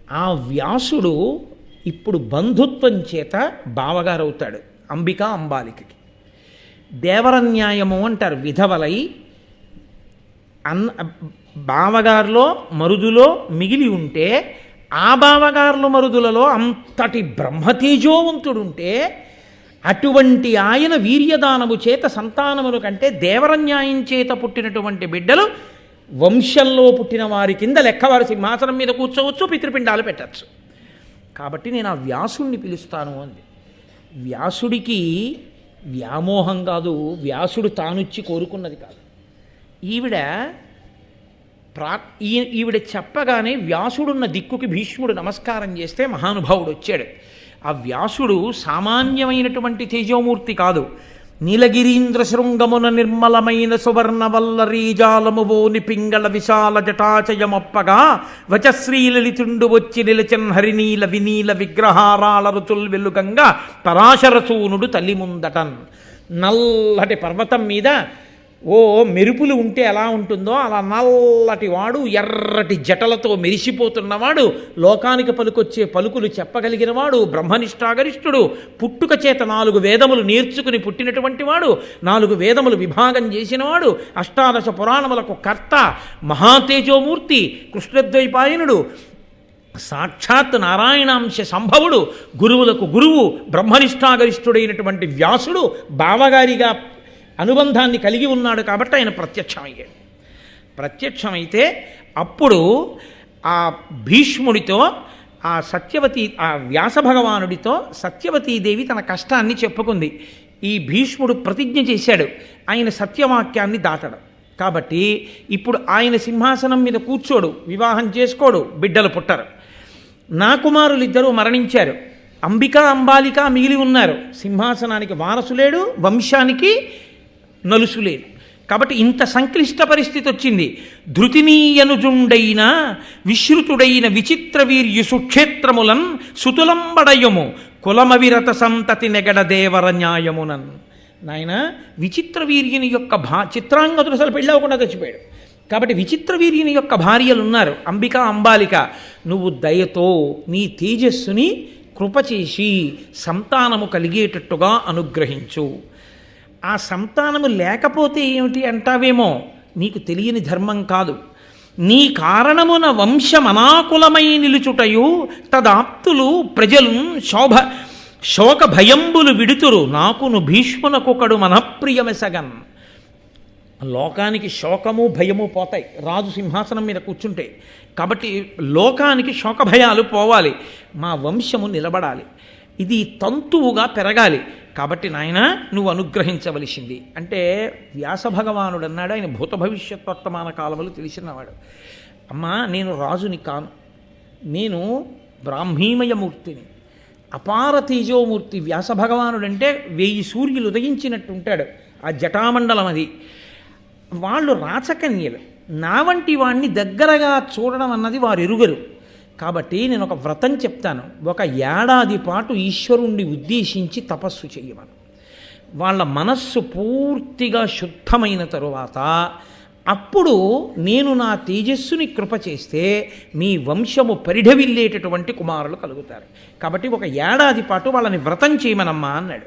ఆ వ్యాసుడు ఇప్పుడు బంధుత్వం చేత బావగారవుతాడు అంబికా అంబాలికకి. దేవరన్యాయము అంటారు. విధవలై బావగారిలో మరుదులో మిగిలి ఉంటే ఆ బావగారుల మరుదులలో అంతటి బ్రహ్మతేజోవంతుడుంటే అటువంటి ఆయన వీర్యదానము చేత సంతానముల కంటే దేవరన్యాయం చేత పుట్టినటువంటి బిడ్డలు వంశంలో పుట్టిన వారి కింద లెక్కవారి సింహాసనం మీద కూర్చోవచ్చు, పితృపిండాలు పెట్టచ్చు. కాబట్టి నేను ఆ వ్యాసుడిని పిలుస్తాను అంది. వ్యాసుడికి వ్యామోహం కాదు, వ్యాసుడు తానుచ్చి కోరుకున్నది కాదు. ఈవిడ చెప్పగానే వ్యాసుడున్న దిక్కుకి భీష్ముడు నమస్కారం చేస్తే మహానుభావుడు వచ్చాడు. ఆ వ్యాసుడు సామాన్యమైనటువంటి తేజోమూర్తి కాదు. నీలగిరీంద్ర శృంగమున నిర్మలమైన సువర్ణవల్లరీజాలమువోని పింగళ విశాల జటాచయమొప్పగా వచశ్రీలలితుండు వచ్చి నిలచన్ హరినీల వినీల విగ్రహారాళ రుచుల్ వెలుగంగా పరాశరసూనుడు తల్లి ముందటన్. నల్లటి పర్వతం మీద ఓ మెరుపులు ఉంటే ఎలా ఉంటుందో అలా నల్లటి వాడు, ఎర్రటి జటలతో మెరిసిపోతున్నవాడు, లోకానికి పలుకొచ్చే పలుకులు చెప్పగలిగినవాడు, బ్రహ్మనిష్టాగరిష్ఠుడు, పుట్టుక చేత 4 వేదములు నేర్చుకుని పుట్టినటువంటి వాడు, 4 వేదములు విభాగం చేసినవాడు, అష్టాదశ పురాణములకు కర్త, మహాతేజోమూర్తి, కృష్ణద్వైపాయనుడు, సాక్షాత్ నారాయణాంశ సంభవుడు, గురువులకు గురువు, బ్రహ్మనిష్టాగరిష్ఠుడైనటువంటి వ్యాసుడు బావగారిగా అనుబంధాన్ని కలిగి ఉన్నాడు. కాబట్టి ఆయన ప్రత్యక్షమయ్యాడు. ప్రత్యక్షమైతే అప్పుడు ఆ భీష్ముడితో ఆ వ్యాస భగవానుడితో సత్యవతీదేవి తన కష్టాన్ని చెప్పుకుంది. ఈ భీష్ముడు ప్రతిజ్ఞ చేశాడు ఆయన సత్యవాక్యాన్ని దాటడం. కాబట్టి ఇప్పుడు ఆయన సింహాసనం మీద కూర్చోడు, వివాహం చేసుకోడు, బిడ్డలు పుట్టరు. నా కుమారులిద్దరూ మరణించారు, అంబికా అంబాలిక మిగిలి ఉన్నారు. సింహాసనానికి వారసు లేడు, వంశానికి నలుసు లేదు. కాబట్టి ఇంత సంక్లిష్ట పరిస్థితి వచ్చింది. ధృతినీయనుజుండైన విశ్రుతుడైన విచిత్ర వీర్యు సుక్షేత్రములన్ సుతులంబడయము కులమవిరత సంతతి నెగడ దేవర న్యాయమునన్. నాయన విచిత్ర వీర్యుని యొక్క చిత్రాంగతుడు అసలు పెళ్ళవకుండా చచ్చిపోయాడు. కాబట్టి విచిత్ర వీర్యుని యొక్క భార్యలున్నారు అంబికా అంబాలిక. నువ్వు దయతో నీ తేజస్సుని కృపచేసి సంతానము కలిగేటట్టుగా అనుగ్రహించు. ఆ సంతానము లేకపోతే ఏమిటి అంటావేమో, నీకు తెలియని ధర్మం కాదు. నీ కారణమున వంశమనాకులమై నిలుచుటయు తదాప్తులు ప్రజలు శోక భయంబులు విడుతురు నాకును భీష్మునకొకడు మనఃప్రియమెసగన్. లోకానికి శోకము భయము పోతాయి రాజు సింహాసనం మీద కూర్చుంటే. కాబట్టి లోకానికి శోక భయాలు పోవాలి, మా వంశము నిలబడాలి, ఇది తంతువుగా పెరగాలి. కాబట్టి నాయన నువ్వు అనుగ్రహించవలసింది అంటే వ్యాస భగవానుడు అన్నాడు. ఆయన భూత భవిష్యత్ వర్తమాన కాలములు తెలిసినవాడు. అమ్మా నేను రాజుని కాను, నేను బ్రాహ్మీమయమూర్తిని, అపార తేజోమూర్తి. వ్యాస భగవానుడు అంటే 1000 సూర్యులు ఉదయించినట్టు ఉంటాడు. ఆ జటామండలం అది. వాళ్ళు రాచకన్యలు. నా వంటి వాణ్ణి దగ్గరగా చూడడం అన్నది వారు ఎరుగరు. కాబట్టి నేను ఒక వ్రతం చెప్తాను. 1 ఏడాది పాటు ఈశ్వరుణ్ణి ఉద్దేశించి తపస్సు చేయమను. వాళ్ళ మనస్సు పూర్తిగా శుద్ధమైన తరువాత అప్పుడు నేను నా తేజస్సుని కృప చేస్తే మీ వంశము పరిఢవిల్లేటటువంటి కుమారులు కలుగుతారు. కాబట్టి 1 ఏడాది పాటు వాళ్ళని వ్రతం చేయమనమ్మా అన్నాడు.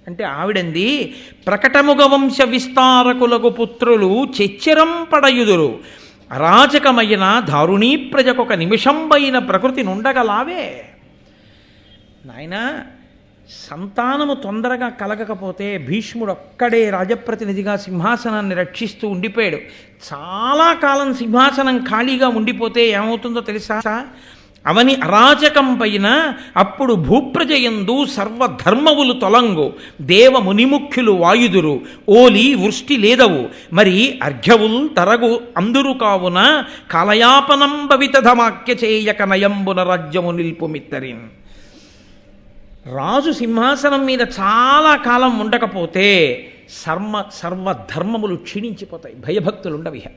అంటే ఆవిడంది, ప్రకటముగ వంశ విస్తారకులకు పుత్రులు చెచ్చరం పడయుదురు, అరాచకమైన దారుణీ ప్రజకొక నిమిషంబైన ప్రకృతి నుండగలావే. నాయన సంతానము తొందరగా కలగకపోతే భీష్ముడు ఒక్కడే రాజప్రతినిధిగా సింహాసనాన్ని రక్షిస్తూ ఉండిపోయాడు. చాలా కాలం సింహాసనం ఖాళీగా ఉండిపోతే ఏమవుతుందో తెలుసా? అవని అరాచకం పైన అప్పుడు భూప్రజయందు సర్వధర్మవులు తొలంగు, దేవ మునిముఖ్యులు వాయుదురు, ఓలి వృష్టి లేదవు, మరి అర్ఘ్యవుల్ తరగు అందురు కావున కలయాపనం భవితధమాక్య చేయక నయంబున రాజ్యము నిల్పుమిత్తరిన్. రాజు సింహాసనం మీద చాలా కాలం ఉండకపోతే సర్వధర్మములు క్షీణించిపోతాయి, భయభక్తులు ఉండవిహ.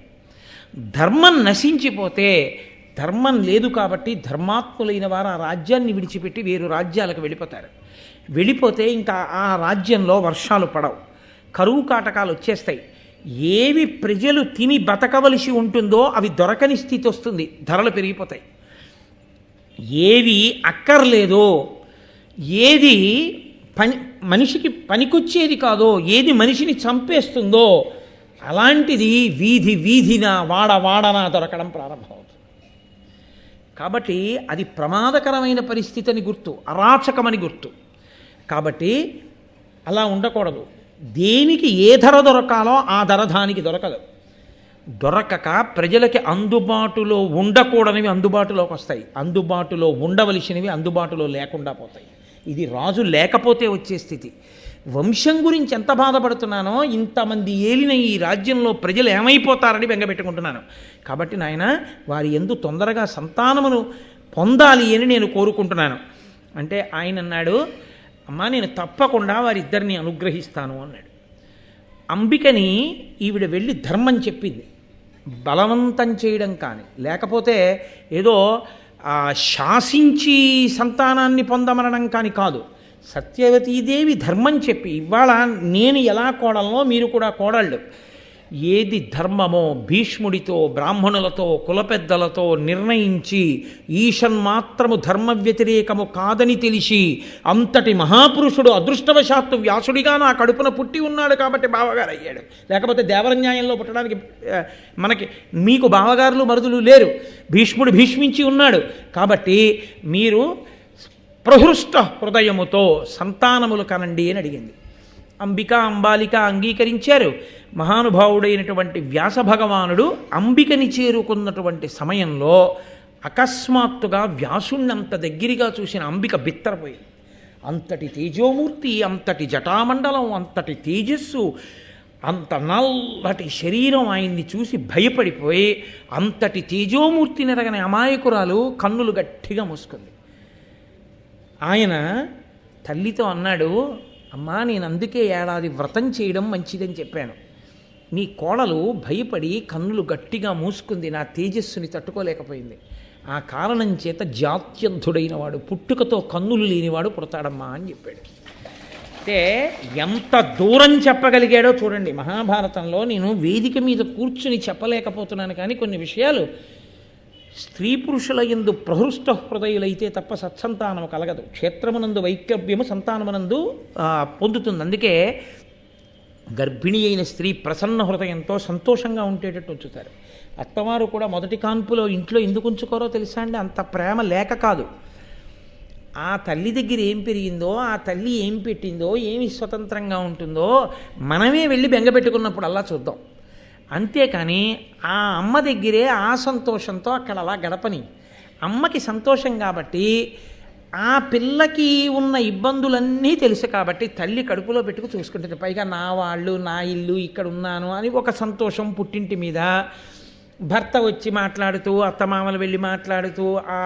ధర్మం నశించిపోతే, ధర్మం లేదు కాబట్టి ధర్మాత్ములైన వారు ఆ రాజ్యాన్ని విడిచిపెట్టి వేరు రాజ్యాలకు వెళ్ళిపోతారు. వెళ్ళిపోతే ఇంకా ఆ రాజ్యంలో వర్షాలు పడవు, కరువు కాటకాలు వచ్చేస్తాయి. ఏవి ప్రజలు తిని బతకవలసి ఉంటుందో అవి దొరకని స్థితి వస్తుంది, ధరలు పెరిగిపోతాయి. ఏవి అక్కర్లేదో, ఏది మనిషికి పనికొచ్చేది కాదో, ఏది మనిషిని చంపేస్తుందో అలాంటిది వీధి వీధిన వాడన దొరకడం ప్రారంభమవుతుంది. కాబట్టి అది ప్రమాదకరమైన పరిస్థితి అని గుర్తు, అరాచకమని గుర్తు. కాబట్టి అలా ఉండకూడదు. దేనికి ఏ ధర దొరకాలో ఆ ధర దానికి దొరకదు. దొరకక ప్రజలకి అందుబాటులో ఉండకూడనివి అందుబాటులోకి వస్తాయి, అందుబాటులో ఉండవలసినవి అందుబాటులో లేకుండా పోతాయి. ఇది రాజు లేకపోతే వచ్చే స్థితి. వంశం గురించి ఎంత బాధపడుతున్నానో, ఇంతమంది ఏలిన ఈ రాజ్యంలో ప్రజలు ఏమైపోతారని బెంగపెట్టుకుంటున్నాను. కాబట్టి నాయన వారి యందు తొందరగా సంతానమును పొందాలి అని నేను కోరుకుంటున్నాను. అంటే ఆయన అన్నాడు, అమ్మా నేను తప్పకుండా వారిద్దరిని అనుగ్రహిస్తాను అన్నాడు. అంబికని ఈవిడ వెళ్ళి ధర్మం చెప్పింది, బలవంతం చేయడం కానీ లేకపోతే ఏదో శాసించి సంతానాన్ని పొందమనడం కానీ కాదు. సత్యవతీదేవి ధర్మం చెప్పి, ఇవాళ నేను ఎలా కోడలనో మీరు కూడా కోడళ్ళు. ఏది ధర్మమో భీష్ముడితో బ్రాహ్మణులతో కులపెద్దలతో నిర్ణయించి ఈషన్మాత్రము ధర్మ వ్యతిరేకము కాదని తెలిసి అంతటి మహాపురుషుడు అదృష్టవశాత్తు వ్యాసుడిగా నా కడుపున పుట్టి ఉన్నాడు కాబట్టి బావగారు అయ్యాడు. లేకపోతే దేవరన్యాయంలో పుట్టడానికి మీకు బావగారులు మరుదులు లేరు. భీష్ముడు భీష్మించి ఉన్నాడు కాబట్టి మీరు ప్రహృష్ట హృదయముతో సంతానములు కనండి అని అడిగింది. అంబిక అంబాలిక అంగీకరించారు. మహానుభావుడైనటువంటి వ్యాస భగవానుడు అంబికని చేరుకున్నటువంటి సమయంలో అకస్మాత్తుగా వ్యాసుణ్ణంత దగ్గరగా చూసిన అంబిక బిత్తరపోయింది. అంతటి తేజోమూర్తి, అంతటి జటామండలం, అంతటి తేజస్సు, అంత నల్లటి శరీరం ఆయన్ని చూసి భయపడిపోయి అంతటి తేజోమూర్తి నెరగని అమాయకురాలు కన్నులు గట్టిగా మూసుకుంది. ఆయన తల్లితో అన్నాడు, అమ్మా నేను అందుకే ఏడాది వ్రతం చేయడం మంచిదని చెప్పాను. నీ కోడలు భయపడి కన్నులు గట్టిగా మూసుకుంది, నా తేజస్సుని తట్టుకోలేకపోయింది. ఆ కారణం చేత జాత్యంధుడైన వాడు, పుట్టుకతో కన్నులు లేనివాడు పుడతాడమ్మా అని చెప్పాడు. అంటే ఎంత దూరం చెప్పగలిగాడో చూడండి. మహాభారతంలో నేను వేదిక మీద కూర్చుని చెప్పలేకపోతున్నాను, కానీ కొన్ని విషయాలు స్త్రీ పురుషుల యందు ప్రహృష్ట హృదయులైతే తప్ప సత్సంతానము కలగదు. క్షేత్రమునందు వైక్లభ్యము సంతానమునందు పొందుతుంది. అందుకే గర్భిణి అయిన స్త్రీ ప్రసన్న హృదయంతో సంతోషంగా ఉండేటట్టు ఉంచుతారు. అత్తవారు కూడా మొదటి కాన్పులో ఇంట్లో ఎందుకు ఉంచుకోరో తెలుసా అండి? అంత ప్రేమ లేక కాదు. ఆ తల్లి దగ్గర ఏం పెరిగిందో, ఆ తల్లి ఏం పెట్టిందో, ఏమి స్వతంత్రంగా ఉంటుందో మనమే వెళ్ళి బెంగపెట్టుకున్నప్పుడు అలా చూద్దాం. అంతేకాని ఆ అమ్మ దగ్గరే ఆ సంతోషంతో అక్కడ అలా గడపని. అమ్మకి సంతోషం కాబట్టి ఆ పిల్లకి ఉన్న ఇబ్బందులన్నీ తెలుసు కాబట్టి తల్లి కడుపులో పెట్టుకు చూసుకుంటుంది. పైగా నా వాళ్ళు, నా ఇల్లు, ఇక్కడ ఉన్నాను అని ఒక సంతోషం పుట్టింటి మీద. భర్త వచ్చి మాట్లాడుతూ, అత్తమామలు వెళ్ళి మాట్లాడుతూ ఆ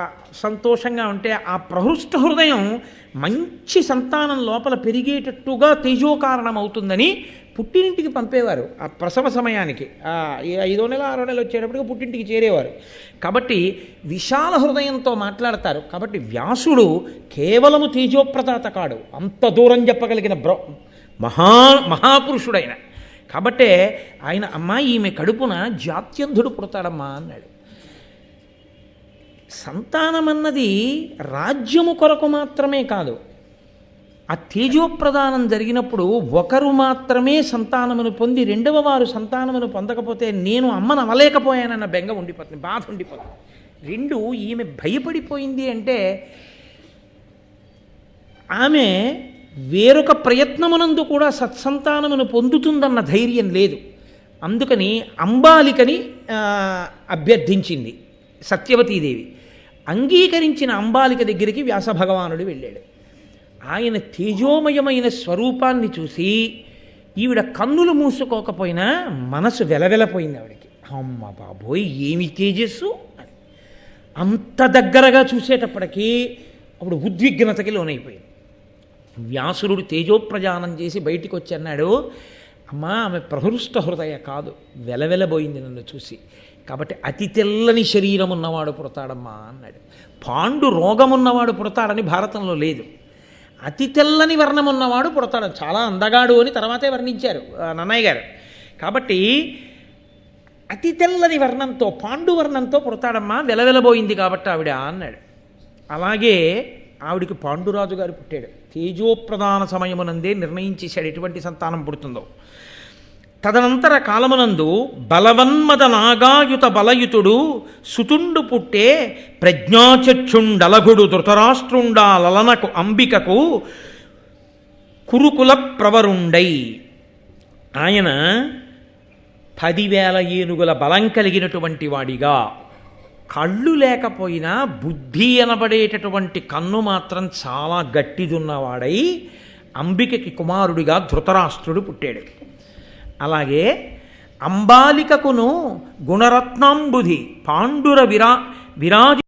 సంతోషంగా ఉంటే ఆ ప్రహృష్ట హృదయం మంచి సంతానం లోపల పెరిగేటట్టుగా తేజోకారణం అవుతుందని పుట్టినింటికి పంపేవారు. ఆ ప్రసవ సమయానికి 5వ నెల 6వ నెల వచ్చేటప్పటికి పుట్టింటికి చేరేవారు. కాబట్టి విశాల హృదయంతో మాట్లాడతారు. కాబట్టి వ్యాసుడు కేవలము తేజోప్రదాత కాడు, అంత దూరం చెప్పగలిగిన మహాపురుషుడైన. కాబట్టే ఆయన అమ్మ ఈమె కడుపున జాత్యంధుడు పుడతాడమ్మా అన్నాడు. సంతానమన్నది రాజ్యము కొరకు మాత్రమే కాదు. ఆ తేజోప్రదానం జరిగినప్పుడు ఒకరు మాత్రమే సంతానమును పొంది రెండవ వారు సంతానమును పొందకపోతే నేను అమ్మను అవలేకపోయానన్న బెంగ ఉండిపోతుంది, బాధ ఉండిపోతుంది. 2 ఈమె భయపడిపోయింది అంటే ఆమె వేరొక ప్రయత్నమునందు కూడా సత్సంతానమును పొందుతుందన్న ధైర్యం లేదు. అందుకని అంబాలికని అభ్యర్థించింది సత్యవతీదేవి. అంగీకరించిన అంబాలిక దగ్గరికి వ్యాస భగవానుడు వెళ్ళాడు. ఆయన తేజోమయమైన స్వరూపాన్ని చూసి ఈవిడ కన్నులు మూసుకోకపోయినా మనసు వెలవెలపోయింది ఆవిడకి. అమ్మ బాబోయ్ ఏమి తేజస్సు అని. అంత దగ్గరగా చూసేటప్పటికీ అప్పుడు ఉద్విగ్నతకి లోనైపోయింది. వ్యాసురుడు తేజోప్రజానం చేసి బయటికి వచ్చి అన్నాడు, అమ్మా ఆమె ప్రహృష్ట హృదయ కాదు, వెలవెలబోయింది నన్ను చూసి. కాబట్టి అతి తెల్లని శరీరం ఉన్నవాడు పుడతాడమ్మా అన్నాడు. పాండు రోగమున్నవాడు పుడతాడని భారతంలో లేదు. అతి తెల్లని వర్ణం ఉన్నవాడు పుడతాడు, చాలా అందగాడు అని తర్వాతే వర్ణించారు నన్నయ్య గారు. కాబట్టి అతి తెల్లని వర్ణంతో, పాండు వర్ణంతో పుడతాడమ్మా, వెలవెలబోయింది కాబట్టి ఆవిడ అన్నాడు. అలాగే ఆవిడికి పాండురాజు గారు పుట్టాడు. తేజోప్రధాన సమయమునందే నిర్ణయించేశాడు ఎటువంటి సంతానం పుడుతుందో. తదనంతర కాలమునందు బలవన్మద నాగాయుత బలయుతుడు సుతుండు పుట్టే ప్రజ్ఞాచక్షుండలగుడు ధృతరాష్ట్రుండా లలనకు అంబికకు కురుకుల ప్రవరుండై. ఆయన 10,000 ఏనుగుల బలం కలిగినటువంటి వాడిగా, కళ్ళు లేకపోయినా బుద్ధి అనబడేటటువంటి కన్ను మాత్రం చాలా గట్టిదున్నవాడై అంబికకి కుమారుడిగా ధృతరాష్ట్రుడు పుట్టాడు. అలాగే అంబాలికకును గుణరత్నాంబుధి పాండుర విరాజు